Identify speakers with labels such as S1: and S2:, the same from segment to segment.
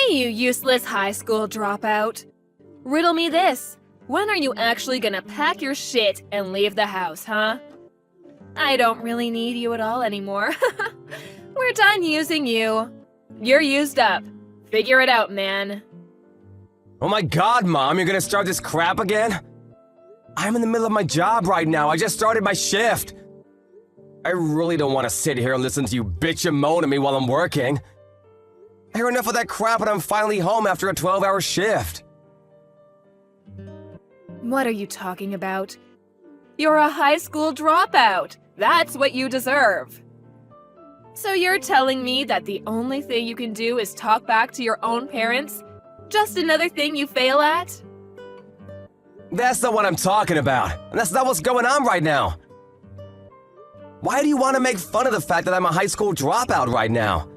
S1: Hey, you useless high school dropout. Riddle me this. When are you actually gonna pack your shit and leave the house, huh? I don't really need you at all anymore. We're done using you. You're used up. Figure it out, man.
S2: Oh my god, Mom, you're gonna start this crap again? I'm in the middle of my job right now. I just started my shift. I really don't want to sit here and listen to you bitch and moan at me while I'm working. I hear enough of that crap and I'm finally home after a 12-hour shift.
S1: What are you talking about? You're a high school dropout. That's what you deserve. So you're telling me that the only thing you can do is talk back to your own parents? Just another thing you fail at?
S2: That's not what I'm talking about, and that's not what's going on right now. Why do you want to make fun of the fact that I'm a high school dropout right now?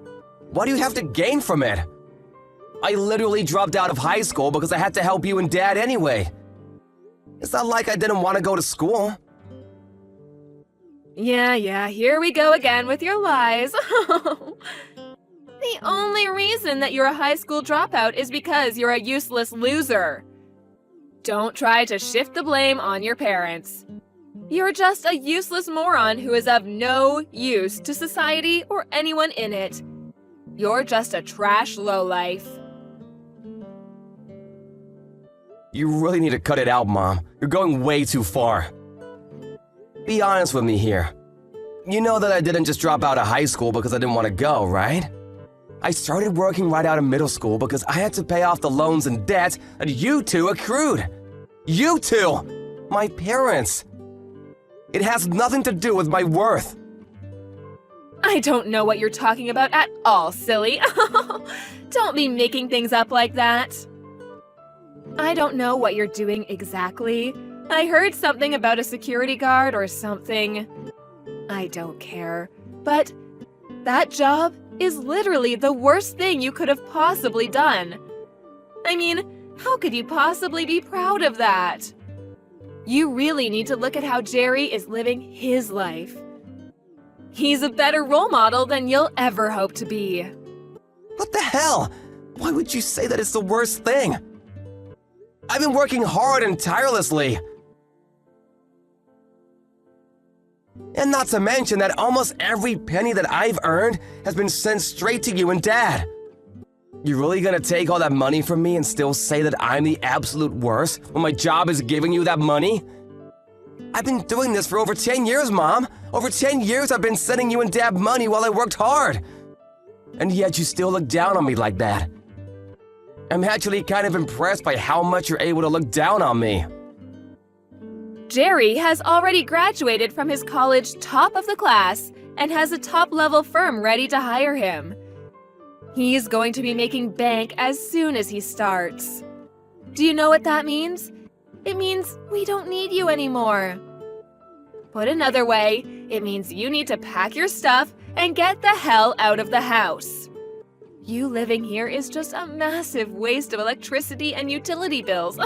S2: What do you have to gain from it? I literally dropped out of high school because I had to help you and Dad anyway. It's not like I didn't want to go to school.
S1: Yeah, here we go again with your lies. The only reason that you're a high school dropout is because you're a useless loser. Don't try to shift the blame on your parents. You're just a useless moron who is of no use to society or anyone in it. You're just a trash lowlife.
S2: You really need to cut it out, Mom. You're going way too far. Be honest with me here. You know that I didn't just drop out of high school because I didn't want to go, right? I started working right out of middle school because I had to pay off the loans and debts that you two accrued. You two! My parents. It has nothing to do with my worth.
S1: I don't know what you're talking about at all, silly. Don't be making things up like that. I don't know what you're doing exactly. I heard something about a security guard or something. I don't care. But that job is literally the worst thing you could have possibly done. I mean, how could you possibly be proud of that? You really need to look at how Jerry is living his life. He's a better role model than you'll ever hope to be.
S2: What the hell? Why would you say that it's the worst thing? I've been working hard and tirelessly. And not to mention that almost every penny that I've earned has been sent straight to you and Dad. You really gonna take all that money from me and still say that I'm the absolute worst when my job is giving you that money? I've been doing this for over 10 years, Mom. Over 10 years I've been sending you and Dad money while I worked hard. And yet you still look down on me like that. I'm actually kind of impressed by how much you're able to look down on me.
S1: Jerry has already graduated from his college top of the class and has a top-level firm ready to hire him. He's going to be making bank as soon as he starts. Do you know what that means? It means we don't need you anymore. Put another way, it means you need to pack your stuff and get the hell out of the house. You living here is just a massive waste of electricity and utility bills.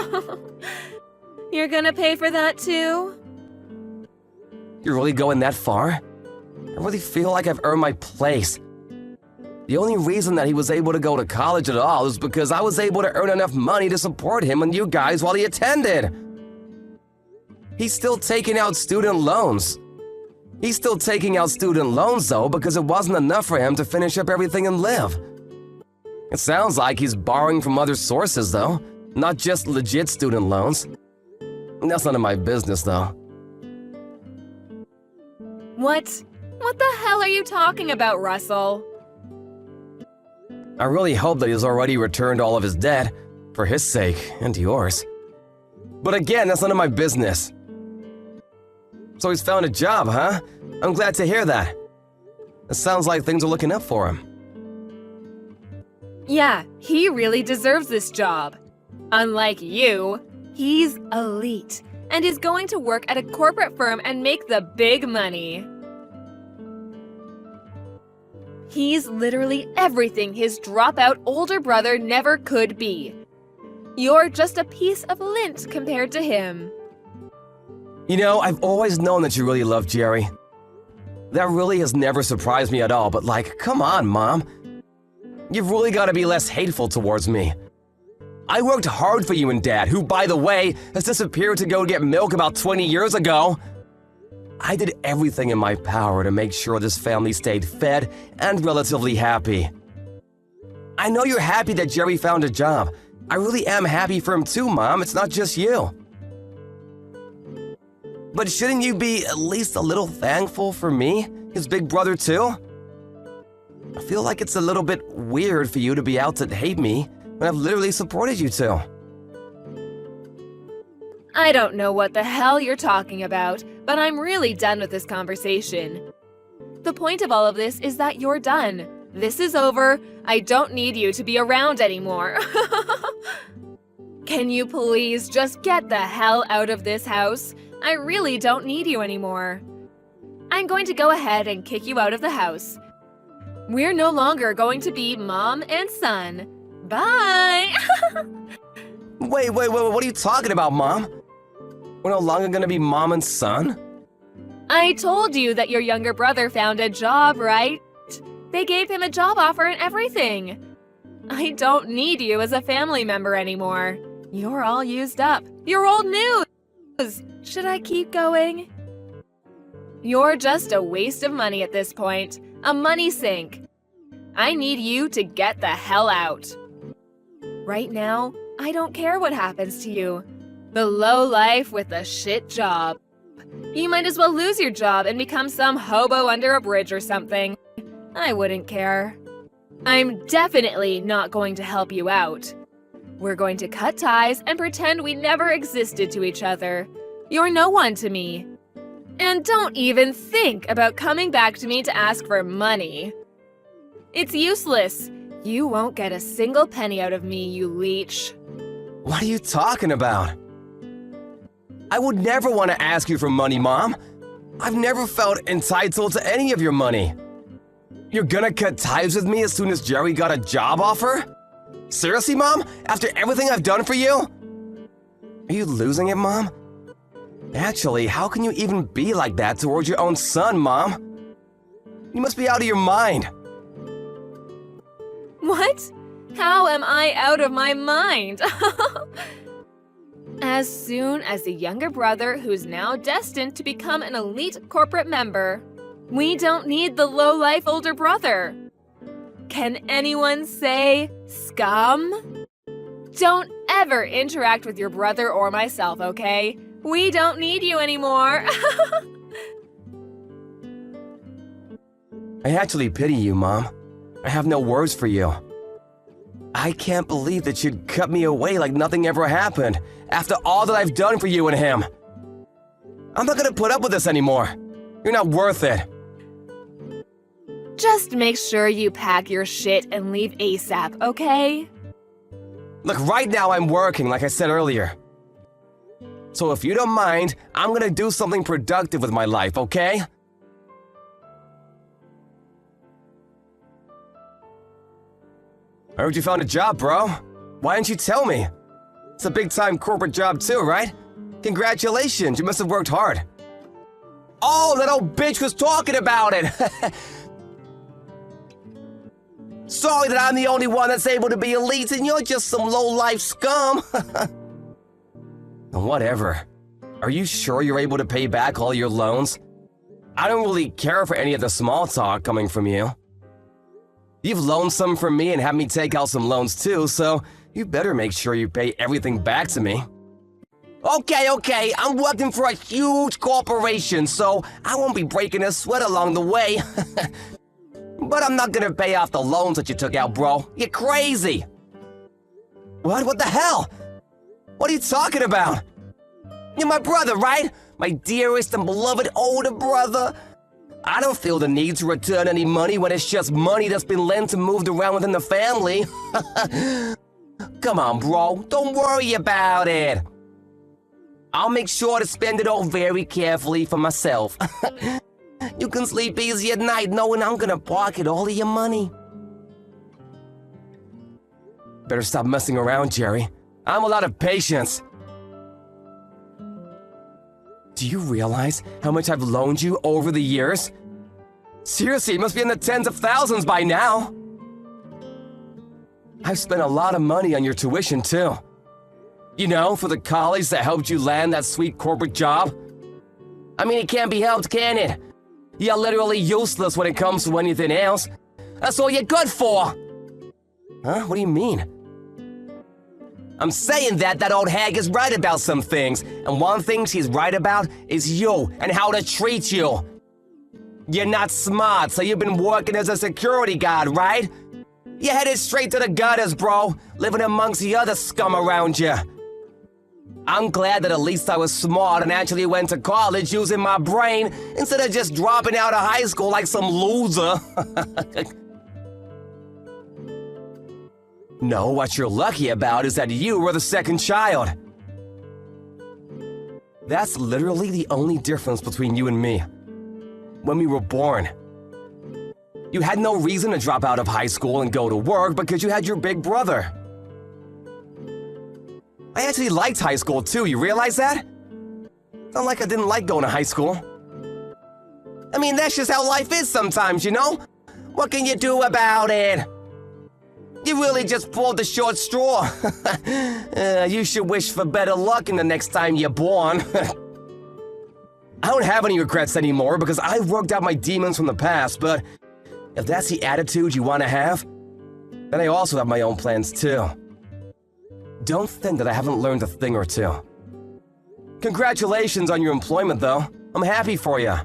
S1: You're gonna pay for that too?
S2: You're really going that far? I really feel like I've earned my place. The only reason that he was able to go to college at all is because I was able to earn enough money to support him and you guys while he attended. He's still taking out student loans. He's still taking out student loans though because it wasn't enough for him to finish up everything and live. It sounds like he's borrowing from other sources though, not just legit student loans. That's none of my business though.
S1: What the hell are you talking about, Russell?
S2: I really hope that he's already returned all of his debt, for his sake and yours. But again, that's none of my business. So he's found a job, huh? I'm glad to hear that. It sounds like things are looking up for him.
S1: Yeah, he really deserves this job. Unlike you, he's elite and is going to work at a corporate firm and make the big money. He's literally everything his dropout older brother never could be. You're just a piece of lint compared to him.
S2: You know, I've always known that you really love Jerry. That really has never surprised me at all, but like, come on, Mom. You've really got to be less hateful towards me. I worked hard for you and Dad, who, by the way, has disappeared to go get milk about 20 years ago. I did everything in my power to make sure this family stayed fed and relatively happy. I know you're happy that Jerry found a job. I really am happy for him too, Mom. It's not just you. But shouldn't you be at least a little thankful for me, his big brother too? I feel like it's a little bit weird for you to be out to hate me when I've literally supported you two.
S1: I don't know what the hell you're talking about, but I'm really done with this conversation. The point of all of this is that you're done. This is over. I don't need you to be around anymore. Can you please just get the hell out of this house? I really don't need you anymore. I'm going to go ahead and kick you out of the house. We're no longer going to be mom and son. Bye!
S2: Wait, what are you talking about, Mom? We're no longer gonna be mom and son?
S1: I told you that your younger brother found a job, right? They gave him a job offer and everything. I don't need you as a family member anymore. You're all used up. You're old news. Should I keep going? You're just a waste of money at this point. A money sink. I need you to get the hell out. Right now, I don't care what happens to you. The low life with the shit job. You might as well lose your job and become some hobo under a bridge or something. I wouldn't care. I'm definitely not going to help you out. We're going to cut ties and pretend we never existed to each other. You're no one to me. And don't even think about coming back to me to ask for money. It's useless. You won't get a single penny out of me, you leech.
S2: What are you talking about? I would never want to ask you for money, Mom. I've never felt entitled to any of your money. You're gonna cut ties with me as soon as Jerry got a job offer? Seriously, Mom? After everything I've done for you? Are you losing it, Mom? Actually, how can you even be like that towards your own son, Mom? You must be out of your mind.
S1: What? How am I out of my mind? As soon as the younger brother, who's now destined to become an elite corporate member, we don't need the low-life older brother. Can anyone say scum? Don't ever interact with your brother or myself, okay? We don't need you anymore.
S2: I actually pity you, Mom. I have no words for you. I can't believe that you'd cut me away like nothing ever happened after all that I've done for you and him. I'm not gonna put up with this anymore. You're not worth it.
S1: Just make sure you pack your shit and leave ASAP, okay?
S2: Look, right now I'm working, like I said earlier. So if you don't mind, I'm gonna do something productive with my life, okay? I heard you found a job, bro. Why didn't you tell me? It's a big-time corporate job too, right? Congratulations, you must have worked hard. Oh, that old bitch was talking about it! Sorry that I'm the only one that's able to be elite and you're just some low-life scum. Whatever. Are you sure you're able to pay back all your loans? I don't really care for any of the small talk coming from you. You've loaned some from me and had me take out some loans too, so you better make sure you pay everything back to me. Okay, I'm working for a huge corporation, so I won't be breaking a sweat along the way. But I'm not gonna pay off the loans that you took out, bro. You're crazy. What the hell? What are you talking about? You're my brother, right? My dearest and beloved older brother. I don't feel the need to return any money when it's just money that's been lent and moved around within the family. Come on, bro. Don't worry about it. I'll make sure to spend it all very carefully for myself. You can sleep easy at night knowing I'm gonna pocket all of your money. Better stop messing around, Jerry. I'm out of patience. Do you realize how much I've loaned you over the years? Seriously, it must be in the tens of thousands by now. I've spent a lot of money on your tuition, too. You know, for the college that helped you land that sweet corporate job. I mean, it can't be helped, can it? You're literally useless when it comes to anything else. That's all you're good for! Huh? What do you mean? I'm saying that old hag is right about some things, and one thing she's right about is you and how to treat you. You're not smart, so you've been working as a security guard, right? You're headed straight to the gutters, bro, living amongst the other scum around you. I'm glad that at least I was smart and actually went to college using my brain instead of just dropping out of high school like some loser. No, what you're lucky about is that you were the second child. That's literally the only difference between you and me. When we were born. You had no reason to drop out of high school and go to work because you had your big brother. I actually liked high school too, you realize that? Not like I didn't like going to high school. I mean, that's just how life is sometimes, you know? What can you do about it? You really just pulled the short straw. You should wish for better luck in the next time you're born. I don't have any regrets anymore because I've worked out my demons from the past, but if that's the attitude you want to have, then I also have my own plans too. Don't think that I haven't learned a thing or two. Congratulations on your employment, though. I'm happy for you.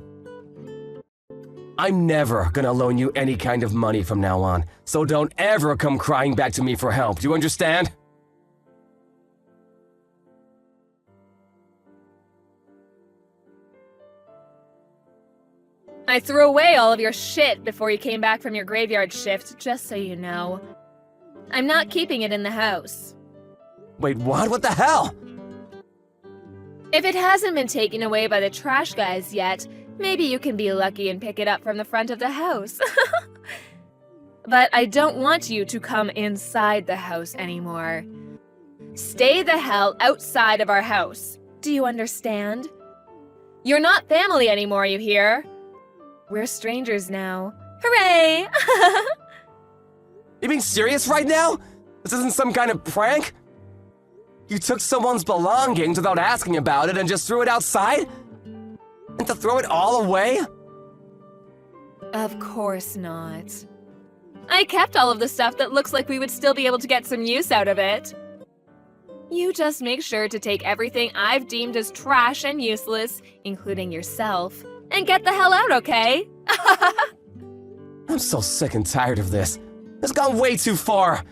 S2: I'm never gonna loan you any kind of money from now on, so don't ever come crying back to me for help. Do you understand?
S1: I threw away all of your shit before you came back from your graveyard shift, just so you know. I'm not keeping it in the house.
S2: Wait, what? What the hell?
S1: If it hasn't been taken away by the trash guys yet, maybe you can be lucky and pick it up from the front of the house. But I don't want you to come inside the house anymore. Stay the hell outside of our house. Do you understand? You're not family anymore, you hear? We're strangers now. Hooray!
S2: You being serious right now? This isn't some kind of prank? You took someone's belongings without asking about it and just threw it outside? And to throw it all away?
S1: Of course not. I kept all of the stuff that looks like we would still be able to get some use out of it. You just make sure to take everything I've deemed as trash and useless, including yourself, and get the hell out, okay?
S2: I'm so sick and tired of this. It's gone way too far.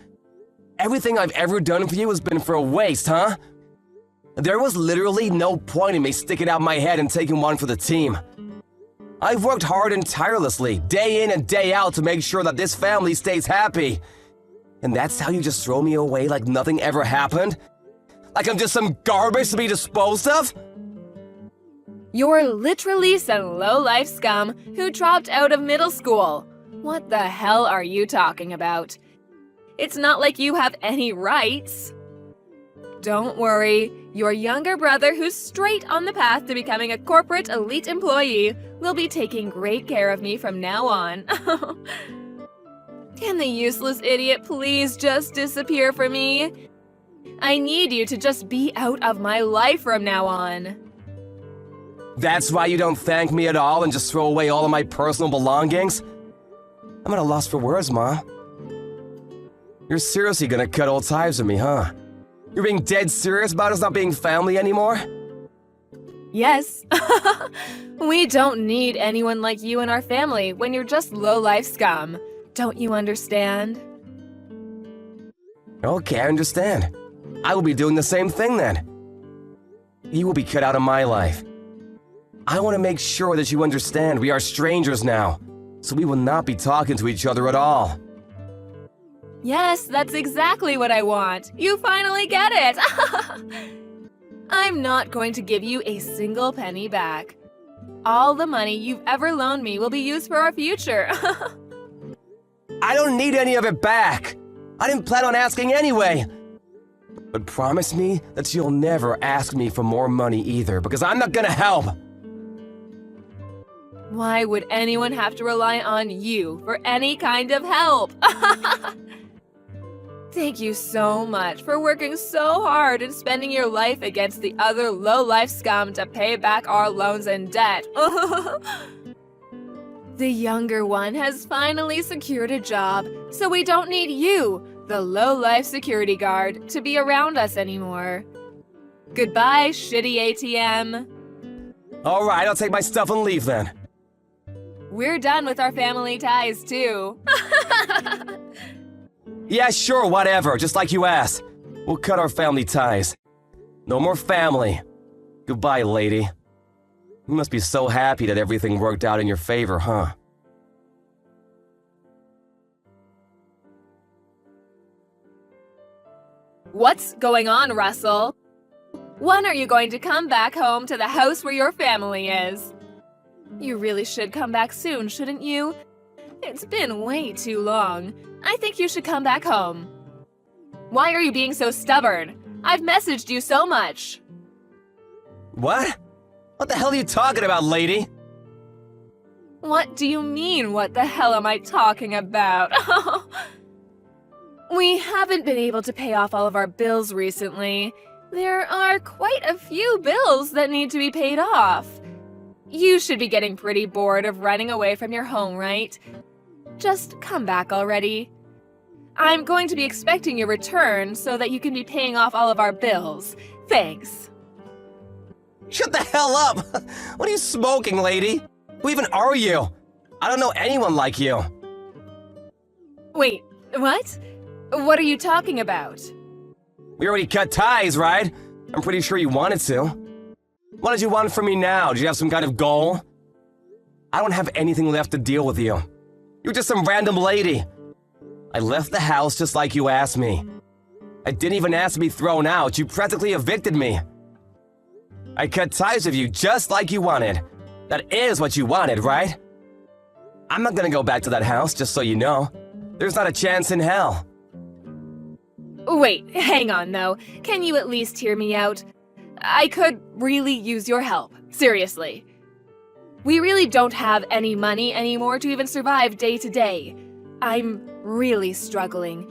S2: Everything I've ever done for you has been for a waste, huh? There was literally no point in me sticking out my head and taking one for the team. I've worked hard and tirelessly, day in and day out, to make sure that this family stays happy. And that's how you just throw me away like nothing ever happened? Like I'm just some garbage to be disposed of?
S1: You're literally some low-life scum who dropped out of middle school. What the hell are you talking about? It's not like you have any rights. Don't worry, your younger brother, who's straight on the path to becoming a corporate elite employee, will be taking great care of me from now on. Can the useless idiot please just disappear for me? I need you to just be out of my life from now on.
S2: That's why you don't thank me at all and just throw away all of my personal belongings? I'm at a loss for words, Mom. You're seriously gonna cut all ties with me, huh? You're being dead serious about us not being family anymore?
S1: Yes. We don't need anyone like you in our family when you're just low-life scum. Don't you understand?
S2: Okay, I understand. I will be doing the same thing then. You will be cut out of my life. I want to make sure that you understand we are strangers now, so we will not be talking to each other at all.
S1: Yes, that's exactly what I want. You finally get it. I'm not going to give you a single penny back. All the money you've ever loaned me will be used for our future.
S2: I don't need any of it back. I didn't plan on asking anyway. But promise me that you'll never ask me for more money either, because I'm not gonna help.
S1: Why would anyone have to rely on you for any kind of help? Thank you so much for working so hard and spending your life against the other low-life scum to pay back our loans and debt. The younger one has finally secured a job, so we don't need you, the low-life security guard, to be around us anymore. Goodbye, shitty ATM.
S2: All right, I'll take my stuff and leave then.
S1: We're done with our family ties, too.
S2: Yeah, sure, whatever, just like you asked. We'll cut our family ties. No more family. Goodbye, lady. You must be so happy that everything worked out in your favor, huh?
S1: What's going on, Russell? When are you going to come back home to the house where your family is? You really should come back soon, shouldn't you? It's been way too long. I think you should come back home. Why are you being so stubborn? I've messaged you so much.
S2: What? What the hell are you talking about, lady?
S1: What do you mean, what the hell am I talking about? We haven't been able to pay off all of our bills recently. There are quite a few bills that need to be paid off. You should be getting pretty bored of running away from your home, right? Just come back already. I'm going to be expecting your return so that you can be paying off all of our bills. Thanks.
S2: Shut the hell up! What are you smoking, lady? Who even are you? I don't know anyone like you.
S1: Wait, what? What are you talking about?
S2: We already cut ties, right? I'm pretty sure you wanted to. What did you want from me now? Did you have some kind of goal? I don't have anything left to deal with you. You're just some random lady. I left the house just like you asked me. I didn't even ask to be thrown out. You practically evicted me. I cut ties with you just like you wanted. That is what you wanted, right? I'm not gonna go back to that house, just so you know. There's not a chance in hell.
S1: Wait, hang on though. Can you at least hear me out? I could really use your help. Seriously. We really don't have any money anymore to even survive day to day. I'm really struggling.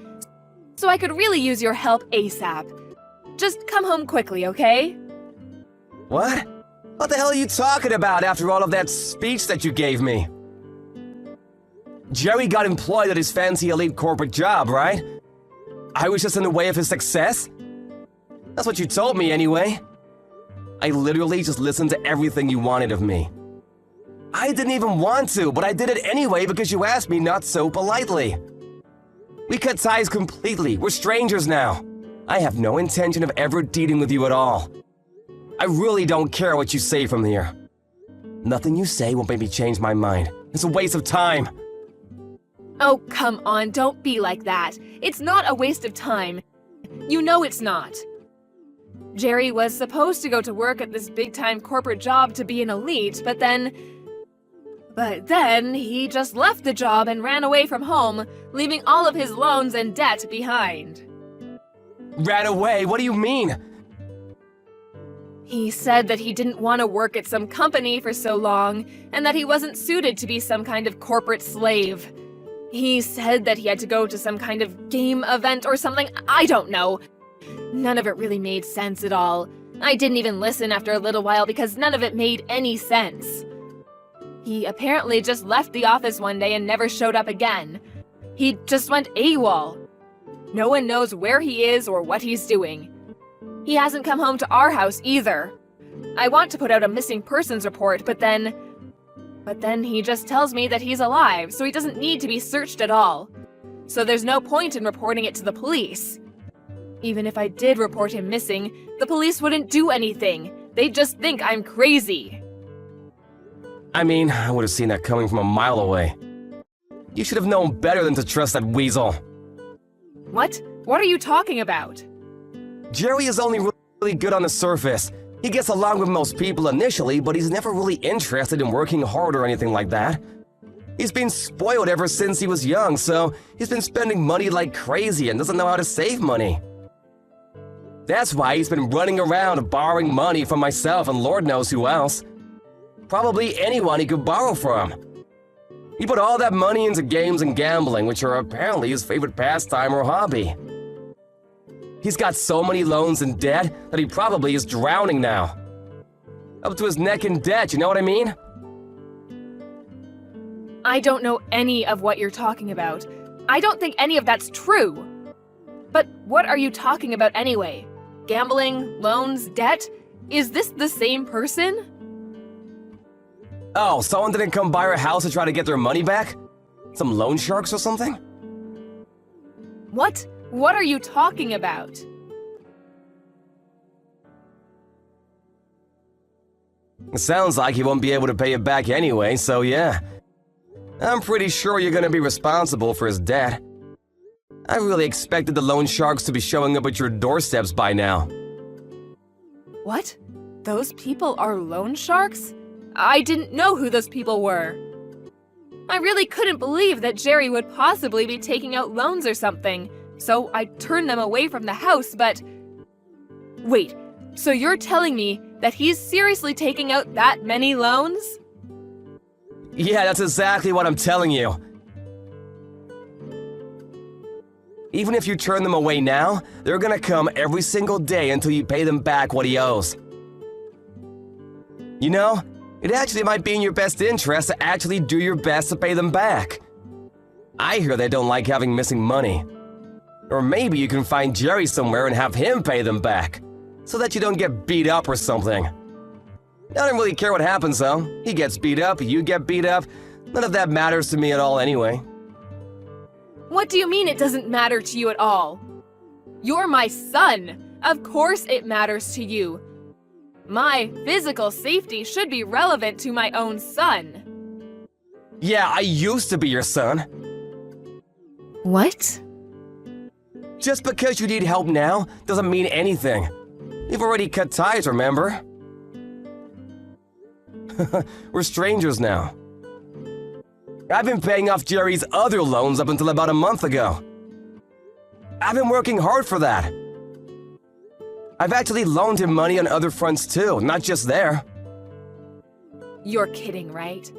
S1: So I could really use your help ASAP. Just come home quickly, okay?
S2: What? What the hell are you talking about after all of that speech that you gave me? Jerry got employed at his fancy elite corporate job, right? I was just in the way of his success? That's what you told me anyway. I literally just listened to everything you wanted of me. I didn't even want to, but I did it anyway because you asked me not so politely. We cut ties completely. We're strangers now. I have no intention of ever dealing with you at all. I really don't care what you say from here. Nothing you say will make me change my mind. It's a waste of time.
S1: Oh, come on, don't be like that. It's not a waste of time. You know it's not. Jerry was supposed to go to work at this big-time corporate job to be an elite, but then he just left the job and ran away from home, leaving all of his loans and debt behind.
S2: Ran away? What do you mean?
S1: He said that he didn't want to work at some company for so long, and that he wasn't suited to be some kind of corporate slave. He said that he had to go to some kind of game event or something, I don't know. None of it really made sense at all. I didn't even listen after a little while because none of it made any sense. He apparently just left the office one day and never showed up again. He just went AWOL. No one knows where he is or what he's doing. He hasn't come home to our house either. I want to put out a missing persons report, but then he just tells me that he's alive, so he doesn't need to be searched at all. So there's no point in reporting it to the police. Even if I did report him missing, the police wouldn't do anything. They'd just think I'm crazy.
S2: I mean, I would have seen that coming from a mile away. You should have known better than to trust that weasel.
S1: What? What are you talking about?
S2: Jerry is only really good on the surface. He gets along with most people initially, but he's never really interested in working hard or anything like that. He's been spoiled ever since he was young, so he's been spending money like crazy and doesn't know how to save money. That's why he's been running around borrowing money from myself and Lord knows who else. Probably anyone he could borrow from. He put all that money into games and gambling, which are apparently his favorite pastime or hobby. He's got so many loans and debt that he probably is drowning now. Up to his neck in debt, you know what I mean?
S1: I don't know any of what you're talking about. I don't think any of that's true. But what are you talking about anyway? Gambling, loans, debt? Is this the same person?
S2: Oh, someone didn't come by our house to try to get their money back? Some loan sharks or something?
S1: What? What are you talking about?
S2: It sounds like he won't be able to pay it back anyway, so yeah. I'm pretty sure you're gonna be responsible for his debt. I really expected the loan sharks to be showing up at your doorsteps by now.
S1: What? Those people are loan sharks? I didn't know who those people were. I really couldn't believe that Jerry would possibly be taking out loans or something, so I turned them away from the house, but... Wait, so you're telling me that he's seriously taking out that many loans?
S2: Yeah, that's exactly what I'm telling you. Even if you turn them away now, they're gonna come every single day until you pay them back what he owes. You know, it actually might be in your best interest to actually do your best to pay them back. I hear they don't like having missing money. Or maybe you can find Jerry somewhere and have him pay them back, so that you don't get beat up or something. I don't really care what happens though. He gets beat up, you get beat up. None of that matters to me at all anyway.
S1: What do you mean it doesn't matter to you at all? You're my son. Of course it matters to you. My physical safety should be relevant to my own son.
S2: Yeah, I used to be your son.
S1: What?
S2: Just because you need help now doesn't mean anything. You've already cut ties, remember? We're strangers now. I've been paying off Jerry's other loans up until about a month ago. I've been working hard for that. I've actually loaned him money on other fronts too, not just there.
S1: You're kidding, right?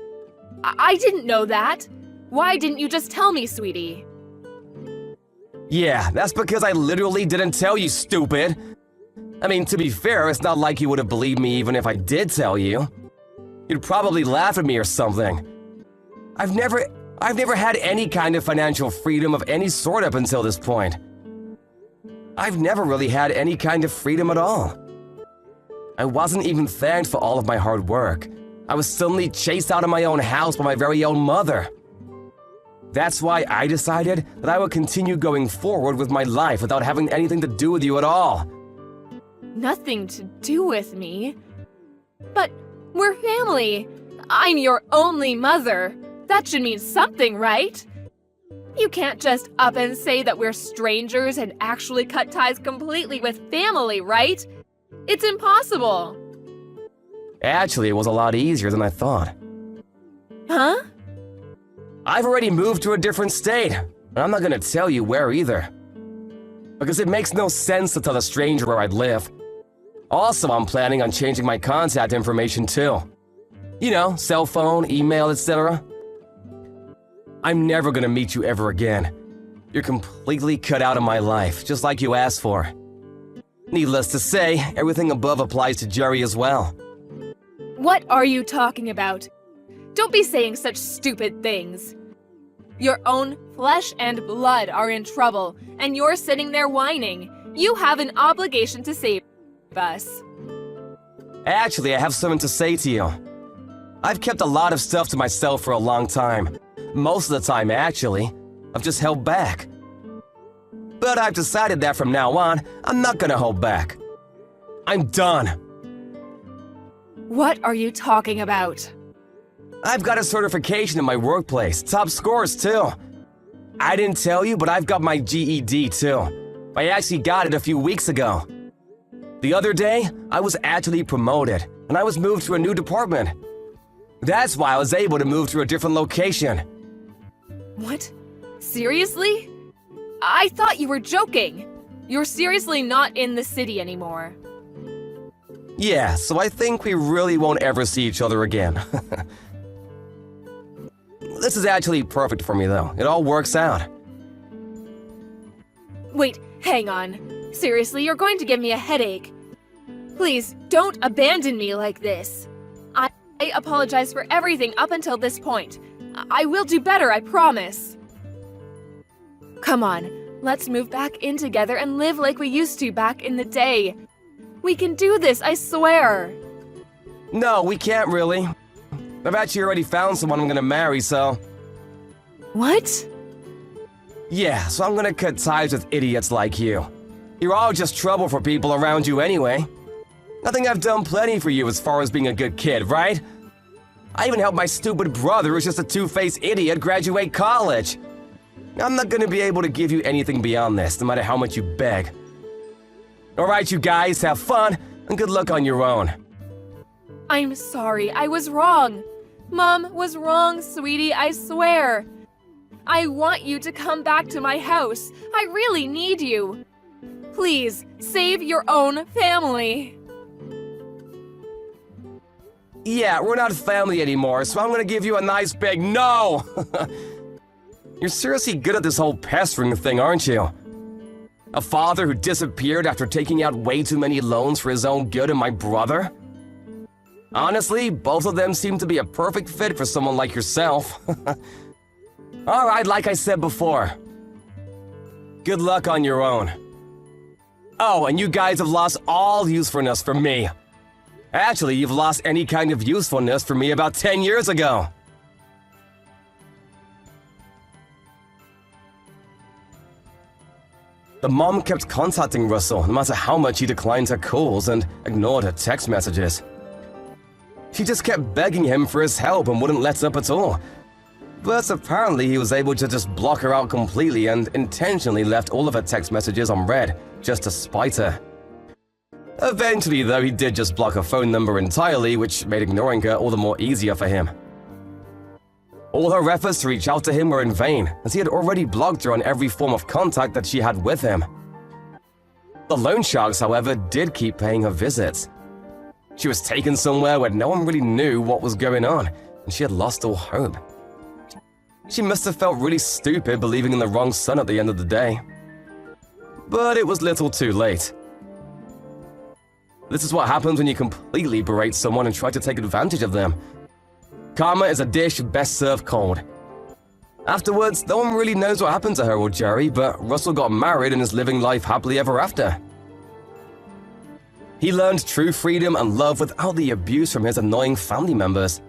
S1: I didn't know that. Why didn't you just tell me, sweetie?
S2: Yeah, that's because I literally didn't tell you, stupid. I mean, to be fair, it's not like you would have believed me even if I did tell you. You'd probably laugh at me or something. I've never had any kind of financial freedom of any sort up until this point. I've never really had any kind of freedom at all. I wasn't even thanked for all of my hard work. I was suddenly chased out of my own house by my very own mother. That's why I decided that I would continue going forward with my life without having anything to do with you at all.
S1: Nothing to do with me? But we're family. I'm your only mother. That should mean something, right? You can't just up and say that we're strangers and actually cut ties completely with family, right? It's impossible.
S2: Actually, it was a lot easier than I thought.
S1: Huh?
S2: I've already moved to a different state, and I'm not gonna tell you where either. Because it makes no sense to tell a stranger where I'd live. Also, I'm planning on changing my contact information too. You know, cell phone, email, etc. I'm never gonna meet you ever again. You're completely cut out of my life, just like you asked for. Needless to say, everything above applies to Jerry as well.
S1: What are you talking about? Don't be saying such stupid things. Your own flesh and blood are in trouble, and you're sitting there whining. You have an obligation to save us.
S2: Actually, I have something to say to you. I've kept a lot of stuff to myself for a long time. Most of the time, actually. I've just held back. But I've decided that from now on, I'm not gonna hold back. I'm done.
S1: What are you talking about?
S2: I've got a certification in my workplace, top scores too. I didn't tell you, but I've got my GED too. I actually got it a few weeks ago. The other day, I was actually promoted, and I was moved to a new department. That's why I was able to move to a different location.
S1: What? Seriously? I thought you were joking. You're seriously not in the city anymore.
S2: Yeah, so I think we really won't ever see each other again. This is actually perfect for me though. It all works out.
S1: Wait, hang on. Seriously, you're going to give me a headache. Please, don't abandon me like this. I apologize for everything up until this point. I will do better, I promise. Come on, let's move back in together and live like we used to back in the day. We can do this, I swear.
S2: No, we can't really. I've actually already found someone I'm gonna marry, so...
S1: What?
S2: Yeah, so I'm gonna cut ties with idiots like you. You're all just trouble for people around you anyway. I think I've done plenty for you as far as being a good kid, right? I even helped my stupid brother, who's just a two-faced idiot, graduate college. I'm not gonna be able to give you anything beyond this, no matter how much you beg. Alright, you guys, have fun, and good luck on your own.
S1: I'm sorry, I was wrong. Mom was wrong, sweetie, I swear. I want you to come back to my house. I really need you. Please, save your own family.
S2: Yeah, we're not family anymore, so I'm gonna give you a nice big no! You're seriously good at this whole pestering thing, aren't you? A father who disappeared after taking out way too many loans for his own good and my brother? Honestly, both of them seem to be a perfect fit for someone like yourself. Alright, like I said before. Good luck on your own. Oh, and you guys have lost all usefulness for me. Actually, you've lost any kind of usefulness for me about 10 years ago. The mom kept contacting Russell no matter how much he declined her calls and ignored her text messages. She just kept begging him for his help and wouldn't let up at all. But apparently he was able to just block her out completely and intentionally left all of her text messages unread, just to spite her. Eventually, though, he did just block her phone number entirely, which made ignoring her all the more easier for him. All her efforts to reach out to him were in vain, as he had already blocked her on every form of contact that she had with him. The loan sharks, however, did keep paying her visits. She was taken somewhere where no one really knew what was going on, and she had lost all hope. She must have felt really stupid believing in the wrong son at the end of the day. But it was little too late. This is what happens when you completely berate someone and try to take advantage of them. Karma is a dish best served cold. Afterwards, no one really knows what happened to her or Jerry, but Russell got married and is living life happily ever after. He learned true freedom and love without the abuse from his annoying family members.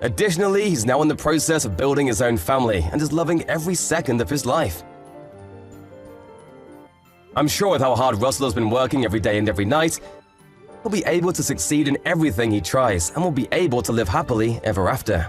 S2: Additionally, he's now in the process of building his own family and is loving every second of his life. I'm sure with how hard Russell has been working every day and every night, he'll be able to succeed in everything he tries and will be able to live happily ever after.